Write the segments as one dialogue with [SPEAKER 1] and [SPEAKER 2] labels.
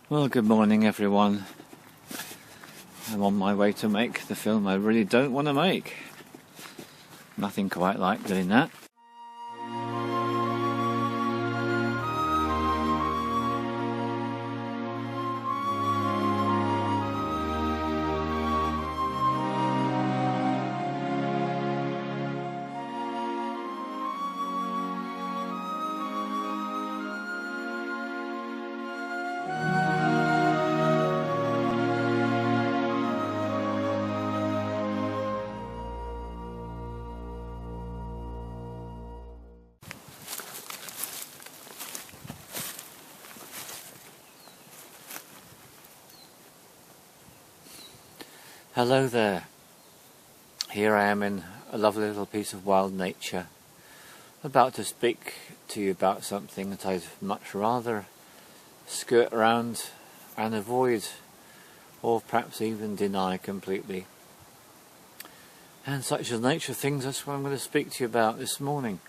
[SPEAKER 1] Well, good morning everyone. I'm on my way to make the film I really don't want to make. Nothing quite like doing that. Hello there. Here I am in a lovely little piece of wild nature, about to speak to you about something that I'd much rather skirt around and avoid, or perhaps even deny completely. And such is the nature of things, that's what I'm going to speak to you about this morning.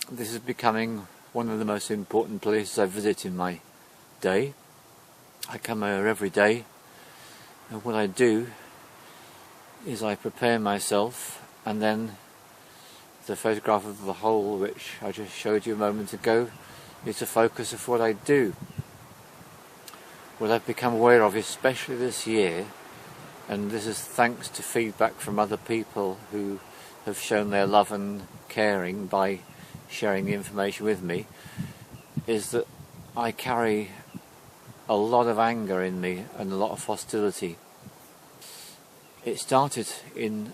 [SPEAKER 1] This is becoming one of the most important places I visit in my day. I come here every day. And what I do is I prepare myself, and then the photograph of the hole, which I just showed you a moment ago, is the focus of what I do. What I've become aware of, especially this year, and this is thanks to feedback from other people who have shown their love and caring by sharing the information with me, is that I carry a lot of anger in me and a lot of hostility. It started in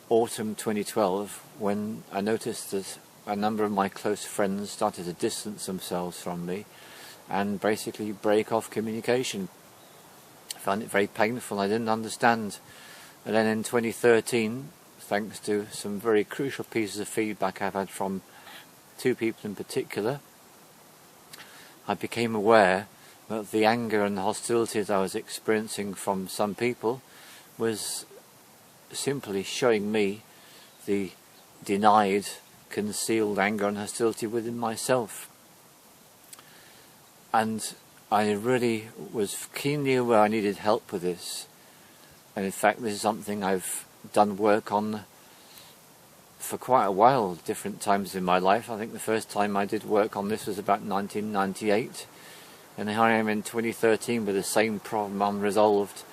[SPEAKER 1] autumn 2012 when I noticed that a number of my close friends started to distance themselves from me and basically break off communication. I found it very painful. I didn't understand. And then in 2013, thanks to some very crucial pieces of feedback I've had from two people in particular, I became aware that the anger and the hostility that I was experiencing from some people was simply showing me the denied, concealed anger and hostility within myself. And I really was keenly aware I needed help with this. And in fact, this is something I've done work on for quite a while, different times in my life. I think the first time I did work on this was about 1998. And here I am in 2013 with the same problem unresolved.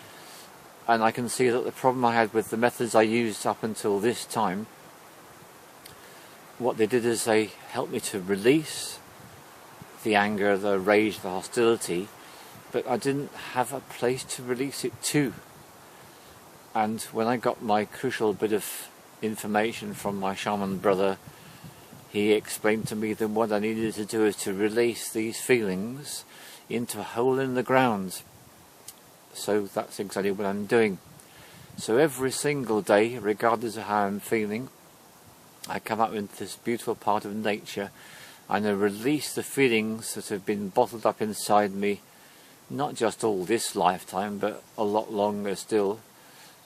[SPEAKER 1] And I can see that the problem I had with the methods I used up until this time, what they did is they helped me to release the anger, the rage, the hostility, but I didn't have a place to release it to. And when I got my crucial bit of information from my shaman brother, he explained to me that what I needed to do is to release these feelings into a hole in the ground. So that's exactly what I'm doing. So every single day, regardless of how I'm feeling, I come up into this beautiful part of nature and I release the feelings that have been bottled up inside me, not just all this lifetime, but a lot longer still.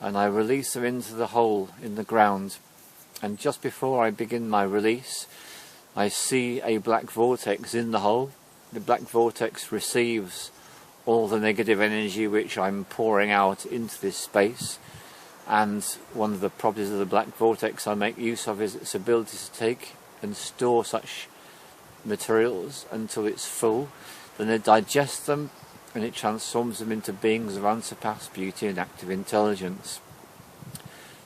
[SPEAKER 1] And I release them into the hole in the ground. And just before I begin my release, I see a black vortex in the hole. The black vortex receives all the negative energy which I'm pouring out into this space, and one of the properties of the black vortex I make use of is its ability to take and store such materials until it's full. Then it digests them and it transforms them into beings of unsurpassed beauty and active intelligence.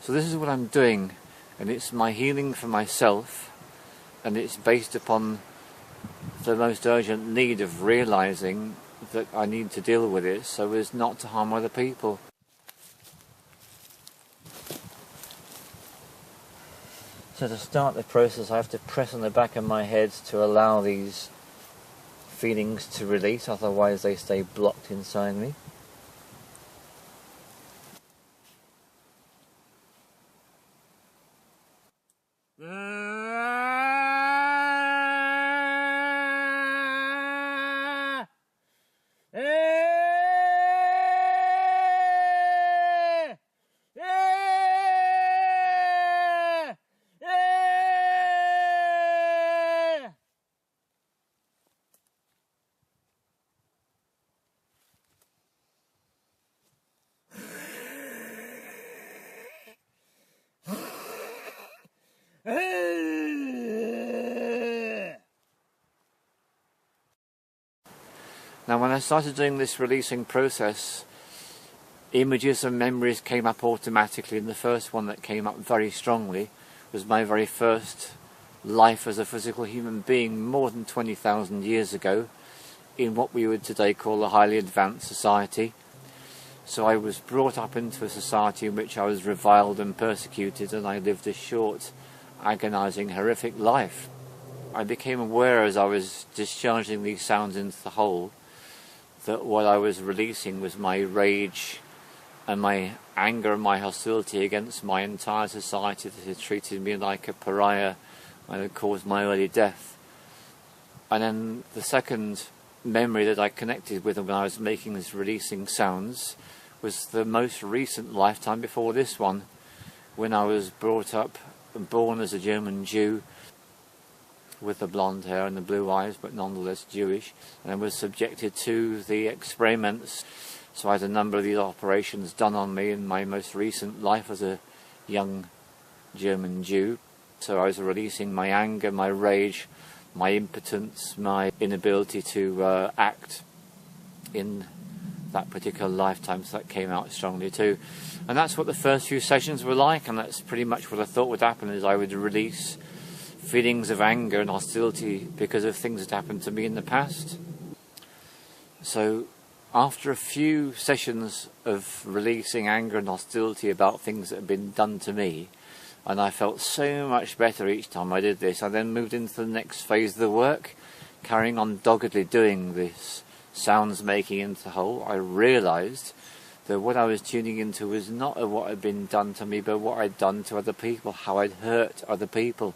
[SPEAKER 1] So this is what I'm doing, and it's my healing for myself, and it's based upon the most urgent need of realizing that I need to deal with it so as not to harm other people. So to start the process, I have to press on the back of my head to allow these feelings to release, otherwise they stay blocked inside me. Now when I started doing this releasing process, images and memories came up automatically, and the first one that came up very strongly was my very first life as a physical human being more than 20,000 years ago in what we would today call a highly advanced society. So I was brought up into a society in which I was reviled and persecuted, and I lived a short, agonizing, horrific life. I became aware as I was discharging these sounds into the whole that what I was releasing was my rage and my anger and my hostility against my entire society that had treated me like a pariah and had caused my early death. And then the second memory that I connected with when I was making these releasing sounds was the most recent lifetime before this one, when I was brought up and born as a German Jew with the blonde hair and the blue eyes, but nonetheless Jewish, and I was subjected to the experiments. So I had a number of these operations done on me in my most recent life as a young German Jew. So I was releasing my anger, my rage, my impotence, my inability to act in that particular lifetime, so that came out strongly too. And that's what the first few sessions were like, and that's pretty much what I thought would happen, is I would release feelings of anger and hostility because of things that happened to me in the past. So after a few sessions of releasing anger and hostility about things that had been done to me, and I felt so much better each time I did this, I then moved into the next phase of the work, carrying on doggedly doing this sounds making into the whole. I realised that what I was tuning into was not what had been done to me, but what I'd done to other people, how I'd hurt other people,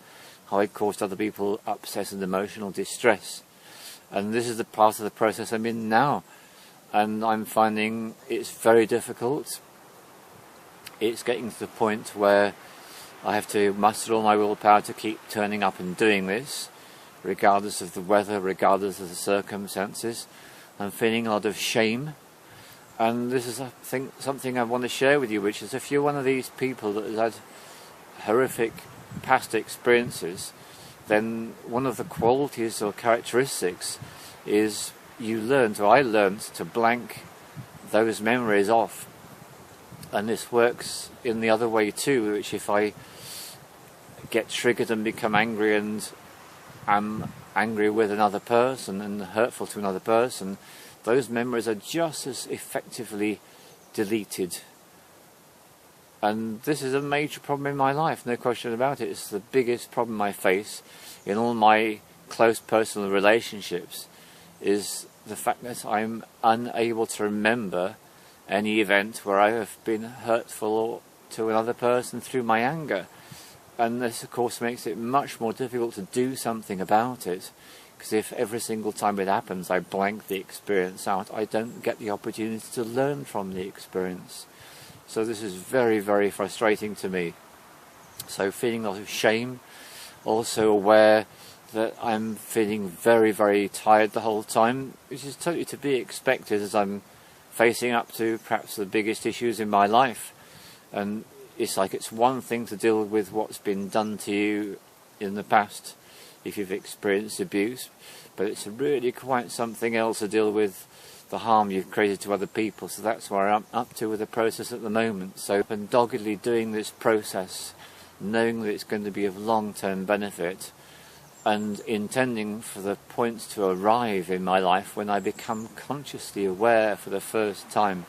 [SPEAKER 1] how I'd caused other people upset and emotional distress. And this is the part of the process I'm in now, and I'm finding it's very difficult. It's getting to the point where I have to muster all my willpower to keep turning up and doing this, regardless of the weather, regardless of the circumstances. I'm feeling a lot of shame, and this is, I think, something I want to share with you, which is if you're one of these people that has had horrific past experiences, then one of the qualities or characteristics is you learned, or I learned, to blank those memories off. And this works in the other way too, which if I get triggered and become angry and am angry with another person and hurtful to another person, those memories are just as effectively deleted. And this is a major problem in my life, no question about it. It's the biggest problem I face in all my close personal relationships, is the fact that I'm unable to remember any event where I have been hurtful to another person through my anger. And this of course makes it much more difficult to do something about it, because if every single time it happens I blank the experience out, I don't get the opportunity to learn from the experience. So this is very, very frustrating to me. So feeling a lot of shame, also aware that I'm feeling very, very tired the whole time, which is totally to be expected as I'm facing up to perhaps the biggest issues in my life. And it's like it's one thing to deal with what's been done to you in the past if you've experienced abuse, but it's really quite something else to deal with the harm you've created to other people. So that's where I'm up to with the process at the moment. So I've been doggedly doing this process, knowing that it's going to be of long-term benefit, and intending for the points to arrive in my life when I become consciously aware for the first time.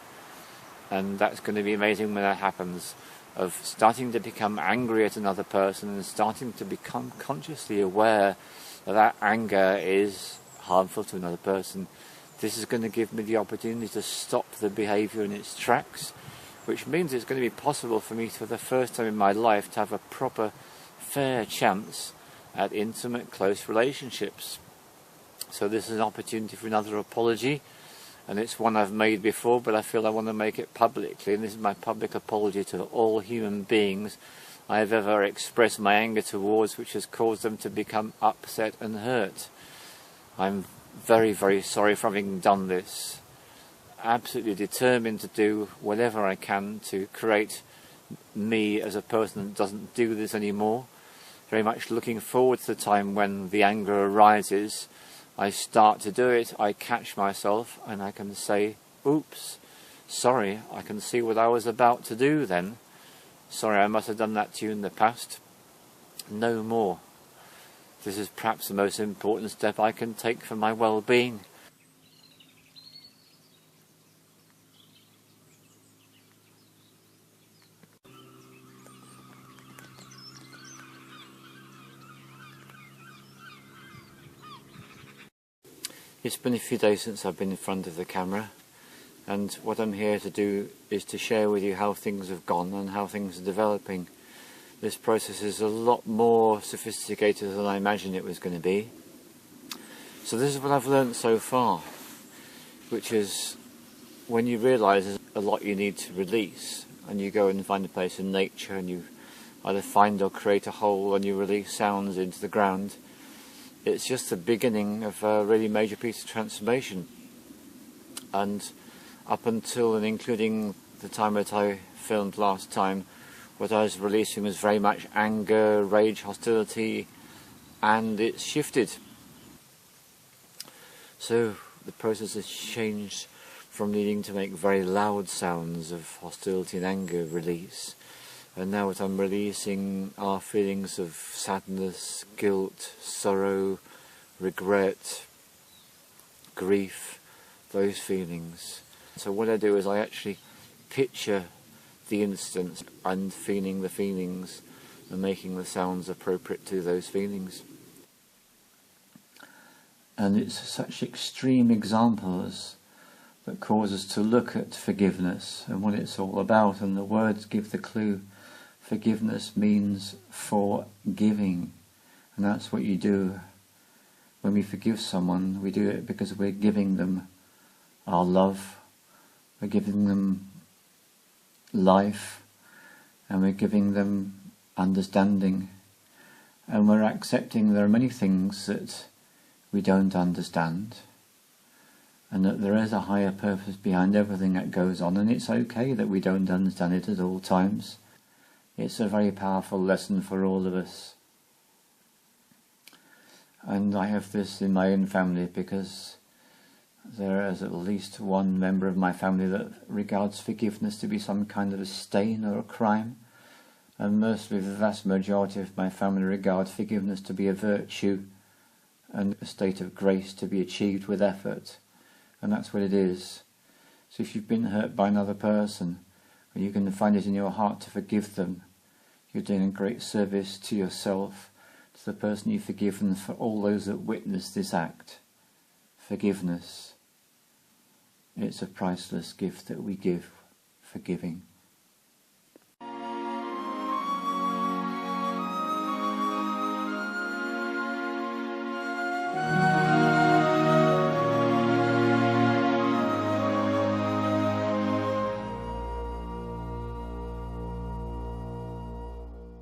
[SPEAKER 1] And that's going to be amazing when that happens, of starting to become angry at another person and starting to become consciously aware that that anger is harmful to another person. This is going to give me the opportunity to stop the behaviour in its tracks, which means it's going to be possible for me for the first time in my life to have a proper, fair chance at intimate, close relationships. So this is an opportunity for another apology, and it's one I've made before, but I feel I want to make it publicly, and this is my public apology to all human beings I have ever expressed my anger towards, which has caused them to become upset and hurt. I'm very, very sorry for having done this. Absolutely determined to do whatever I can to create me as a person that doesn't do this anymore. Very much looking forward to the time when the anger arises, I start to do it, I catch myself and I can say, oops, sorry, I can see what I was about to do then. Sorry, I must have done that to you in the past. No more. This is perhaps the most important step I can take for my well-being. It's been a few days since I've been in front of the camera, and what I'm here to do is to share with you how things have gone and how things are developing. This process is a lot more sophisticated than I imagined it was going to be. So this is what I've learned so far, which is when you realise there's a lot you need to release, and you go and find a place in nature and you either find or create a hole and you release sounds into the ground, it's just the beginning of a really major piece of transformation. And up until and including the time that I filmed last time, what I was releasing was very much anger, rage, hostility, and it's shifted. So the process has changed from needing to make very loud sounds of hostility and anger release, and now what I'm releasing are feelings of sadness, guilt, sorrow, regret, grief, those feelings. So what I do is I actually picture the instance and feeling the feelings and making the sounds appropriate to those feelings. And it's such extreme examples that cause us to look at forgiveness and what it's all about, and the words give the clue. Forgiveness means forgiving, and that's what you do. When we forgive someone, we do it because we're giving them our love, we're giving them life, and we're giving them understanding, and we're accepting there are many things that we don't understand, and that there is a higher purpose behind everything that goes on, and it's okay that we don't understand it at all times. It's a very powerful lesson for all of us. And I have this in my own family because there is at least one member of my family that regards forgiveness to be some kind of a stain or a crime, and mostly the vast majority of my family regard forgiveness to be a virtue and a state of grace to be achieved with effort, and that's what it is. So if you've been hurt by another person and you can find it in your heart to forgive them, you're doing a great service to yourself, to the person you've forgiven, for all those that witness this act. Forgiveness. It's a priceless gift that we give, forgiving.